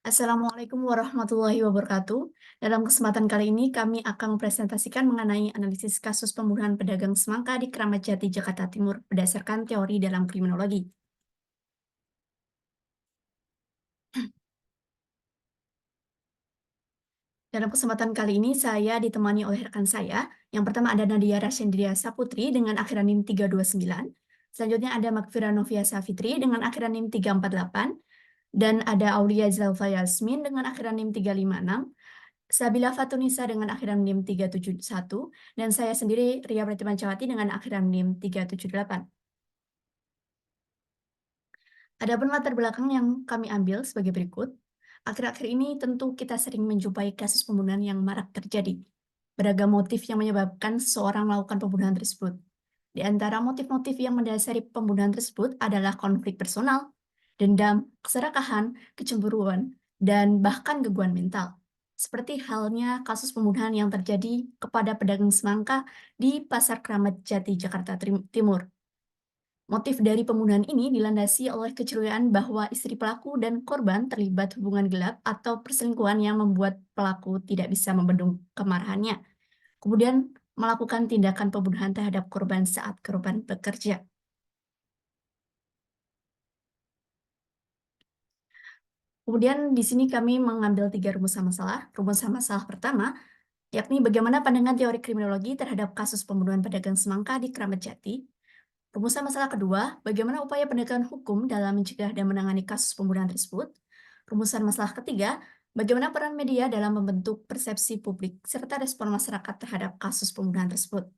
Assalamualaikum warahmatullahi wabarakatuh. Dalam kesempatan kali ini, kami akan mempresentasikan mengenai analisis kasus pembunuhan pedagang semangka di Kramat Jati, Jakarta Timur berdasarkan teori dalam kriminologi. Dalam kesempatan kali ini, saya ditemani oleh rekan saya. Yang pertama ada Nadia Rashendria Saputri dengan akhiran NIM 329. Selanjutnya ada Makfira Novia Safitri dengan akhiran NIM 348. Dan ada Aulia Zalfa Yasmin dengan akhiran NIM 356. Sabila Fatunisa dengan akhiran NIM 371, dan saya sendiri Ria Pratimancawati dengan akhiran NIM 378. Adapun latar belakang yang kami ambil sebagai berikut. Akhir-akhir ini tentu kita sering menjumpai kasus pembunuhan yang marak terjadi. Beragam motif yang menyebabkan seseorang melakukan pembunuhan tersebut. Di antara motif-motif yang mendasari pembunuhan tersebut adalah konflik personal, dendam, keserakahan, kecemburuan, dan bahkan gangguan mental. Seperti halnya kasus pembunuhan yang terjadi kepada pedagang semangka di Pasar Kramat Jati, Jakarta Timur. Motif dari pembunuhan ini dilandasi oleh kecurigaan bahwa istri pelaku dan korban terlibat hubungan gelap atau perselingkuhan yang membuat pelaku tidak bisa membendung kemarahannya. Kemudian melakukan tindakan pembunuhan terhadap korban saat korban bekerja. Kemudian di sini kami mengambil 3 rumusan masalah. Rumusan masalah pertama, yakni bagaimana pandangan teori kriminologi terhadap kasus pembunuhan pedagang semangka di Kramat Jati. Rumusan masalah kedua, bagaimana upaya penegakan hukum dalam mencegah dan menangani kasus pembunuhan tersebut. Rumusan masalah ketiga, bagaimana peran media dalam membentuk persepsi publik serta respon masyarakat terhadap kasus pembunuhan tersebut.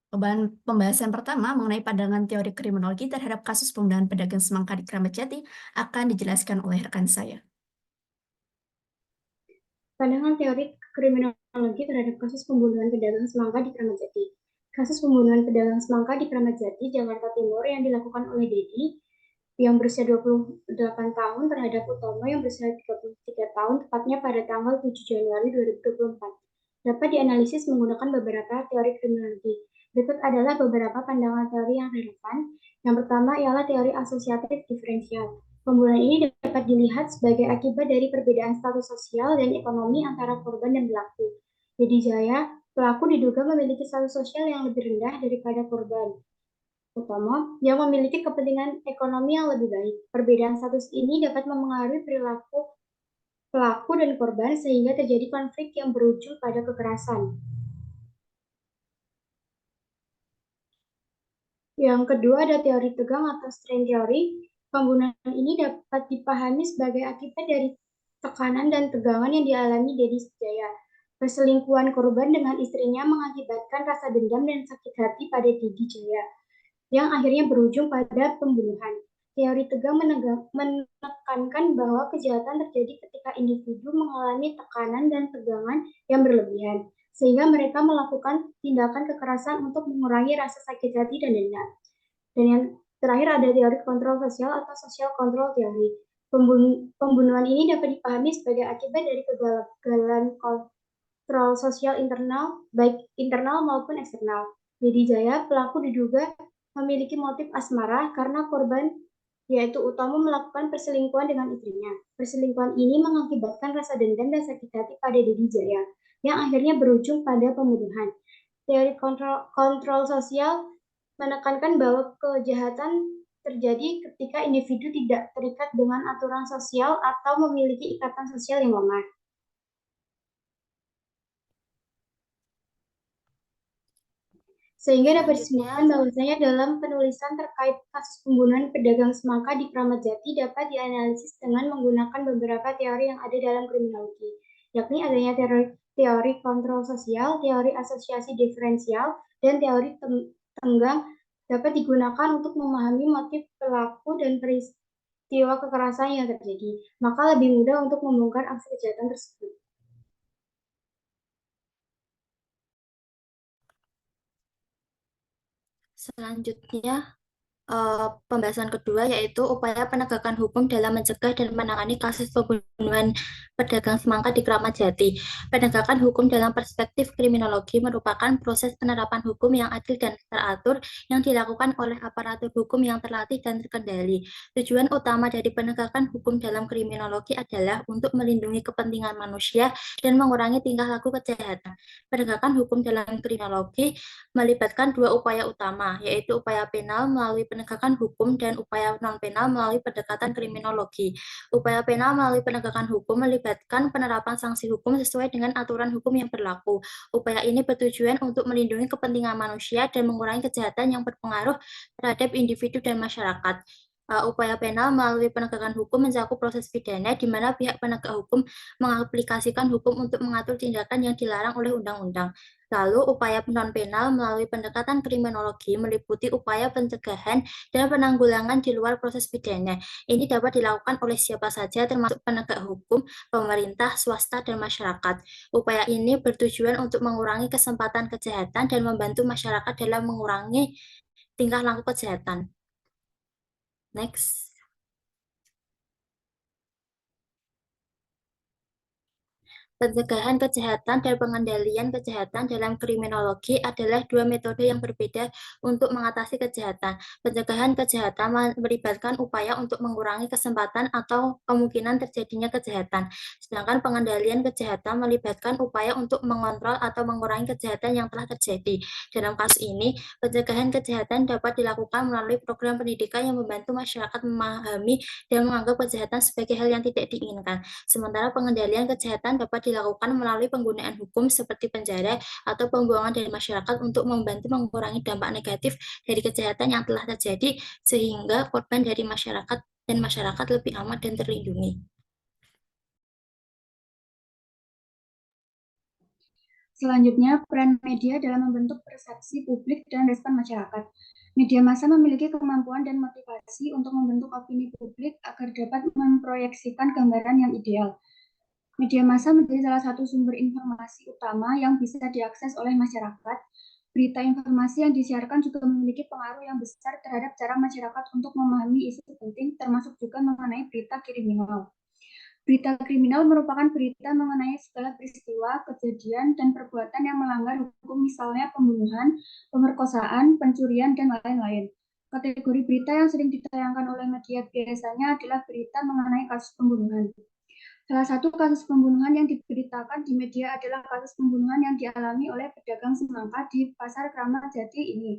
Pembahasan pertama mengenai pandangan teori kriminologi terhadap kasus pembunuhan pedagang semangka di Kramat Jati akan dijelaskan oleh rekan saya. Pandangan teori kriminologi terhadap kasus pembunuhan pedagang semangka di Kramat Jati. Kasus pembunuhan pedagang semangka di Kramat Jati, Jakarta Timur yang dilakukan oleh Dedi yang berusia 28 tahun terhadap Utomo yang berusia 33 tahun, tepatnya pada tanggal 7 Januari 2024. Dapat dianalisis menggunakan beberapa teori kriminologi. Berikut adalah beberapa pandangan teori yang relevan. Yang pertama ialah teori asosiatif diferensial. Pembunuhan ini dapat dilihat sebagai akibat dari perbedaan status sosial dan ekonomi antara korban dan pelaku. Dedi Jaya, pelaku diduga memiliki status sosial yang lebih rendah daripada korban Utomo yang memiliki kepentingan ekonomi yang lebih baik. Perbedaan status ini dapat memengaruhi perilaku pelaku dan korban sehingga terjadi konflik yang berujung pada kekerasan. Yang kedua ada teori tegang atau strain theory. Pembunuhan ini dapat dipahami sebagai akibat dari tekanan dan tegangan yang dialami Dedi Jaya. Perselingkuhan korban dengan istrinya mengakibatkan rasa dendam dan sakit hati pada Dedi Jaya, yang akhirnya berujung pada pembunuhan. Teori tegang menekankan bahwa kejahatan terjadi ketika individu mengalami tekanan dan tegangan yang berlebihan, sehingga mereka melakukan tindakan kekerasan untuk mengurangi rasa sakit hati dan dendam. Dan yang terakhir ada teori kontrol sosial atau social control theory. Pembunuhan ini dapat dipahami sebagai akibat dari kegagalan kontrol sosial internal, baik internal maupun eksternal. Dedi Jaya, pelaku diduga memiliki motif asmara karena korban yaitu Utomo melakukan perselingkuhan dengan istrinya. Perselingkuhan ini mengakibatkan rasa dendam dan sakit hati pada Dedi Jaya, yang akhirnya berujung pada pembunuhan. Teori kontrol sosial menekankan bahwa kejahatan terjadi ketika individu tidak terikat dengan aturan sosial atau memiliki ikatan sosial yang lemah. Sehingga dapat disimpulkan bahwasanya dalam penulisan terkait kasus pembunuhan pedagang semangka di Kramat Jati dapat dianalisis dengan menggunakan beberapa teori yang ada dalam kriminologi, yakni adanya teori kontrol sosial, teori asosiasi diferensial, dan teori tenggang dapat digunakan untuk memahami motif pelaku dan peristiwa kekerasan yang terjadi, maka lebih mudah untuk membongkar aksi kejahatan tersebut. Selanjutnya, pembahasan kedua yaitu upaya penegakan hukum dalam mencegah dan menangani kasus pembunuhan pedagang semangka di Kramat Jati. Penegakan hukum dalam perspektif kriminologi merupakan proses penerapan hukum yang adil dan teratur yang dilakukan oleh aparatur hukum yang terlatih dan terkendali. Tujuan utama dari penegakan hukum dalam kriminologi adalah untuk melindungi kepentingan manusia dan mengurangi tingkah laku kejahatan. Penegakan hukum dalam kriminologi melibatkan dua upaya utama, yaitu upaya penal melalui penegakan hukum dan upaya non-penal melalui pendekatan kriminologi. Upaya penal melalui penegakan hukum melibatkan penerapan sanksi hukum sesuai dengan aturan hukum yang berlaku. Upaya ini bertujuan untuk melindungi kepentingan manusia dan mengurangi kejahatan yang berpengaruh terhadap individu dan masyarakat. Upaya penal melalui penegakan hukum mencakup proses pidana di mana pihak penegak hukum mengaplikasikan hukum untuk mengatur tindakan yang dilarang oleh undang-undang. Lalu, upaya non-penal melalui pendekatan kriminologi meliputi upaya pencegahan dan penanggulangan di luar proses pidana. Ini dapat dilakukan oleh siapa saja termasuk penegak hukum, pemerintah, swasta, dan masyarakat. Upaya ini bertujuan untuk mengurangi kesempatan kejahatan dan membantu masyarakat dalam mengurangi tingkah laku kejahatan. Next. Pencegahan kejahatan dan pengendalian kejahatan dalam kriminologi adalah dua metode yang berbeda untuk mengatasi kejahatan. Pencegahan kejahatan melibatkan upaya untuk mengurangi kesempatan atau kemungkinan terjadinya kejahatan, sedangkan pengendalian kejahatan melibatkan upaya untuk mengontrol atau mengurangi kejahatan yang telah terjadi. Dalam kasus ini, pencegahan kejahatan dapat dilakukan melalui program pendidikan yang membantu masyarakat memahami dan menganggap kejahatan sebagai hal yang tidak diinginkan. Sementara pengendalian kejahatan dapat dilakukan melalui penggunaan hukum seperti penjara atau pembuangan dari masyarakat untuk membantu mengurangi dampak negatif dari kejahatan yang telah terjadi sehingga korban dari masyarakat dan masyarakat lebih aman dan terlindungi. Selanjutnya, peran media dalam membentuk persepsi publik dan respon masyarakat. Media massa memiliki kemampuan dan motivasi untuk membentuk opini publik agar dapat memproyeksikan gambaran yang ideal. Media massa menjadi salah satu sumber informasi utama yang bisa diakses oleh masyarakat. Berita informasi yang disiarkan juga memiliki pengaruh yang besar terhadap cara masyarakat untuk memahami isu penting, termasuk juga mengenai berita kriminal. Berita kriminal merupakan berita mengenai segala peristiwa, kejadian, dan perbuatan yang melanggar hukum, misalnya pembunuhan, pemerkosaan, pencurian, dan lain-lain. Kategori berita yang sering ditayangkan oleh media biasanya adalah berita mengenai kasus pembunuhan. Salah satu kasus pembunuhan yang diberitakan di media adalah kasus pembunuhan yang dialami oleh pedagang semangka di Pasar Kramat Jati ini.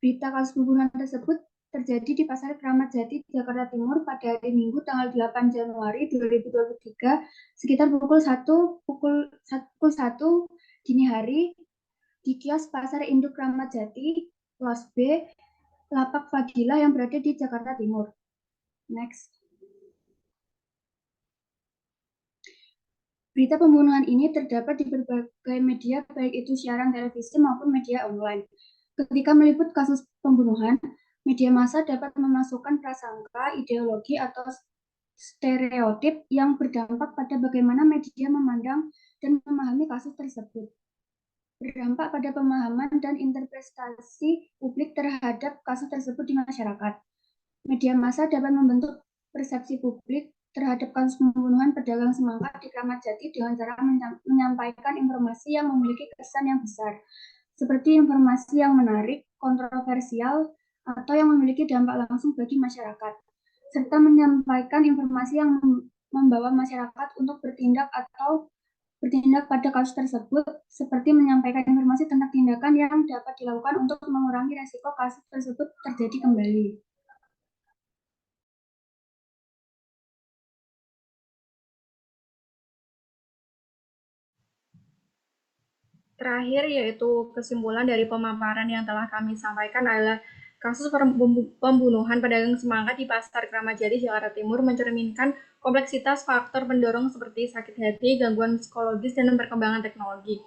Berita kasus pembunuhan tersebut terjadi di Pasar Kramat Jati, Jakarta Timur pada hari Minggu tanggal 8 Januari 2023 sekitar pukul 1 dini hari di kios Pasar Induk Kramat Jati, Los B, Lapak Fadilah yang berada di Jakarta Timur. Next. Berita pembunuhan ini terdapat di berbagai media, baik itu siaran televisi maupun media online. Ketika meliput kasus pembunuhan, media massa dapat memasukkan prasangka, ideologi, atau stereotip yang berdampak pada bagaimana media memandang dan memahami kasus tersebut. Berdampak pada pemahaman dan interpretasi publik terhadap kasus tersebut di masyarakat. Media massa dapat membentuk persepsi publik terhadap kasus pembunuhan pedagang semangka di Kramat Jati dengan cara menyampaikan informasi yang memiliki kesan yang besar, seperti informasi yang menarik, kontroversial, atau yang memiliki dampak langsung bagi masyarakat, serta menyampaikan informasi yang membawa masyarakat untuk bertindak pada kasus tersebut, seperti menyampaikan informasi tentang tindakan yang dapat dilakukan untuk mengurangi resiko kasus tersebut terjadi kembali. Terakhir, yaitu kesimpulan dari pemaparan yang telah kami sampaikan adalah kasus pembunuhan pedagang semangka di Pasar Kramat Jati, Jakarta Timur mencerminkan kompleksitas faktor pendorong seperti sakit hati, gangguan psikologis, dan perkembangan teknologi.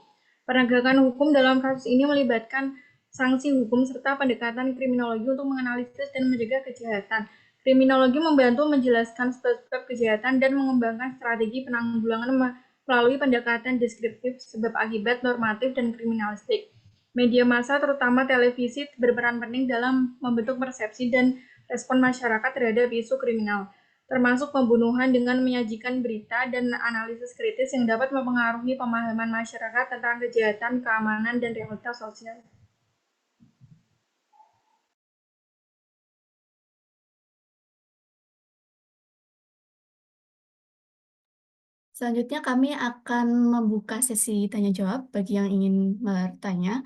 Penegakan hukum dalam kasus ini melibatkan sanksi hukum serta pendekatan kriminologi untuk menganalisis dan mencegah kejahatan. Kriminologi membantu menjelaskan sebab-sebab kejahatan dan mengembangkan strategi penanggulangan melalui pendekatan deskriptif, sebab akibat, normatif, dan kriminalistik. Media massa, terutama televisi, berperan penting dalam membentuk persepsi dan respon masyarakat terhadap isu kriminal, termasuk pembunuhan dengan menyajikan berita dan analisis kritis yang dapat mempengaruhi pemahaman masyarakat tentang kejahatan, keamanan, dan realitas sosial. Selanjutnya kami akan membuka sesi tanya jawab bagi yang ingin bertanya.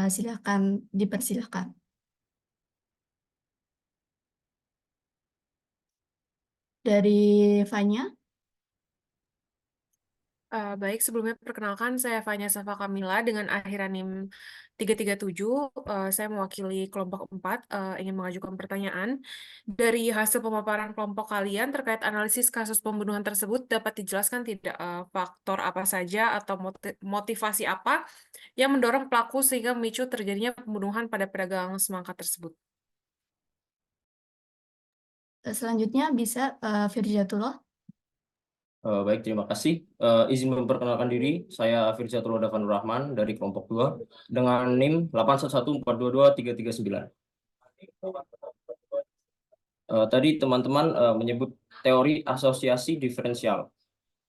Silakan dipersilahkan. Dari Fanya. Baik, sebelumnya perkenalkan saya Fanya Safa Kamila dengan akhiran NIM 337. Saya mewakili kelompok 4, ingin mengajukan pertanyaan. Dari hasil pemaparan kelompok kalian terkait analisis kasus pembunuhan tersebut, dapat dijelaskan tidak faktor apa saja atau motivasi apa yang mendorong pelaku sehingga memicu terjadinya pembunuhan pada pedagang semangka tersebut? Selanjutnya bisa Firjatullah. Baik, terima kasih. Izin memperkenalkan diri, saya Firjatullah Davanur Rahman dari kelompok 2 dengan NIM 811422339. Tadi teman-teman menyebut teori asosiasi diferensial.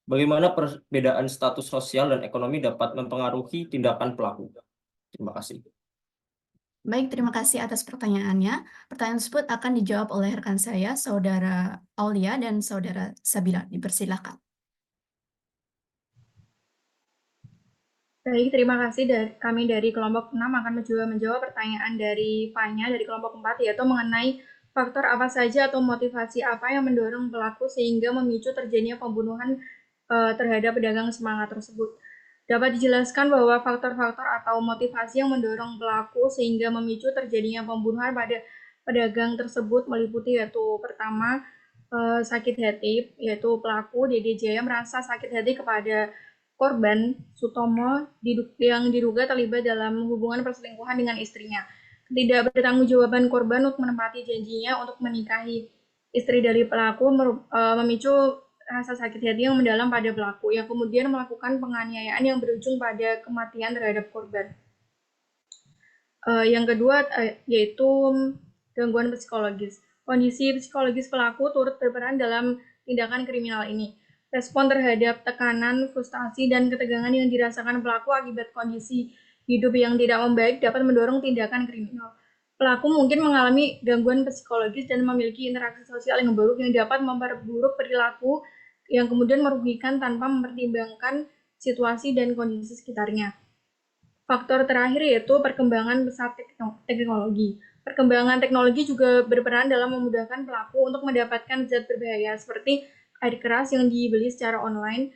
Bagaimana perbedaan status sosial dan ekonomi dapat mempengaruhi tindakan pelaku? Terima kasih. Baik, terima kasih atas pertanyaannya. Pertanyaan tersebut akan dijawab oleh rekan saya, Saudara Aulia dan Saudara Sabila. Dipersilakan. Baik, terima kasih. Kami dari kelompok 6 akan mencoba menjawab pertanyaan dari Fanya dari kelompok 4, yaitu mengenai faktor apa saja atau motivasi apa yang mendorong pelaku sehingga memicu terjadinya pembunuhan terhadap pedagang semangka tersebut. Dapat dijelaskan bahwa faktor-faktor atau motivasi yang mendorong pelaku sehingga memicu terjadinya pembunuhan pada pedagang tersebut meliputi yaitu pertama, sakit hati, yaitu pelaku Dede Jaya merasa sakit hati kepada korban Sutomo yang diduga terlibat dalam hubungan perselingkuhan dengan istrinya. Ketidakbertanggungjawaban korban untuk menepati janjinya untuk menikahi istri dari pelaku memicu rasa sakit hati yang mendalam pada pelaku, yang kemudian melakukan penganiayaan yang berujung pada kematian terhadap korban. Yang kedua yaitu gangguan psikologis. Kondisi psikologis pelaku turut berperan dalam tindakan kriminal ini. Respon terhadap tekanan, frustasi, dan ketegangan yang dirasakan pelaku akibat kondisi hidup yang tidak membaik dapat mendorong tindakan kriminal. Pelaku mungkin mengalami gangguan psikologis dan memiliki interaksi sosial yang buruk yang dapat memperburuk perilaku yang kemudian merugikan tanpa mempertimbangkan situasi dan kondisi sekitarnya. Faktor terakhir yaitu perkembangan pesat teknologi. Perkembangan teknologi juga berperan dalam memudahkan pelaku untuk mendapatkan zat berbahaya seperti air keras yang dibeli secara online,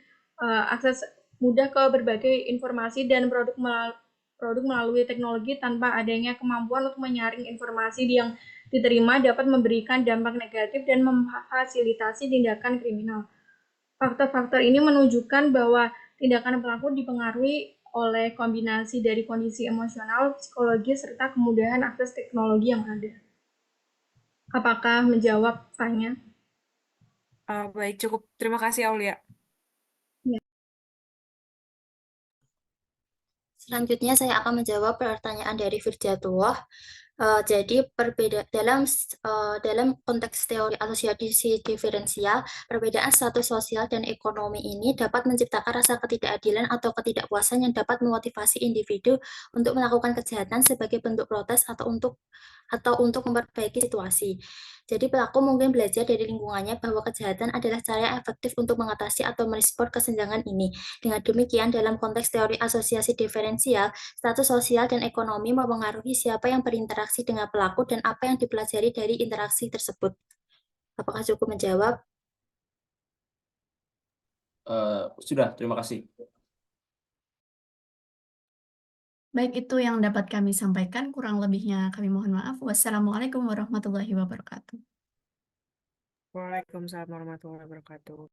akses mudah ke berbagai informasi dan produk melalui teknologi tanpa adanya kemampuan untuk menyaring informasi yang diterima dapat memberikan dampak negatif dan memfasilitasi tindakan kriminal. Faktor-faktor ini menunjukkan bahwa tindakan pelaku dipengaruhi oleh kombinasi dari kondisi emosional, psikologis, serta kemudahan akses teknologi yang ada. Apakah menjawab Fanya? Baik, cukup. Terima kasih, Aulia. Selanjutnya saya akan menjawab pertanyaan dari Firjatullah. Jadi dalam konteks teori asosiasi diferensial, perbedaan status sosial dan ekonomi ini dapat menciptakan rasa ketidakadilan atau ketidakpuasan yang dapat memotivasi individu untuk melakukan kejahatan sebagai bentuk protes atau untuk memperbaiki situasi. Jadi pelaku mungkin belajar dari lingkungannya bahwa kejahatan adalah cara yang efektif untuk mengatasi atau merespon kesenjangan ini. Dengan demikian, dalam konteks teori asosiasi diferensial, status sosial dan ekonomi mempengaruhi siapa yang berinteraksi dengan pelaku dan apa yang dipelajari dari interaksi tersebut. Apakah cukup menjawab? Sudah, terima kasih. Baik, itu yang dapat kami sampaikan. Kurang lebihnya kami mohon maaf. Wassalamualaikum warahmatullahi wabarakatuh. Waalaikumsalam warahmatullahi wabarakatuh.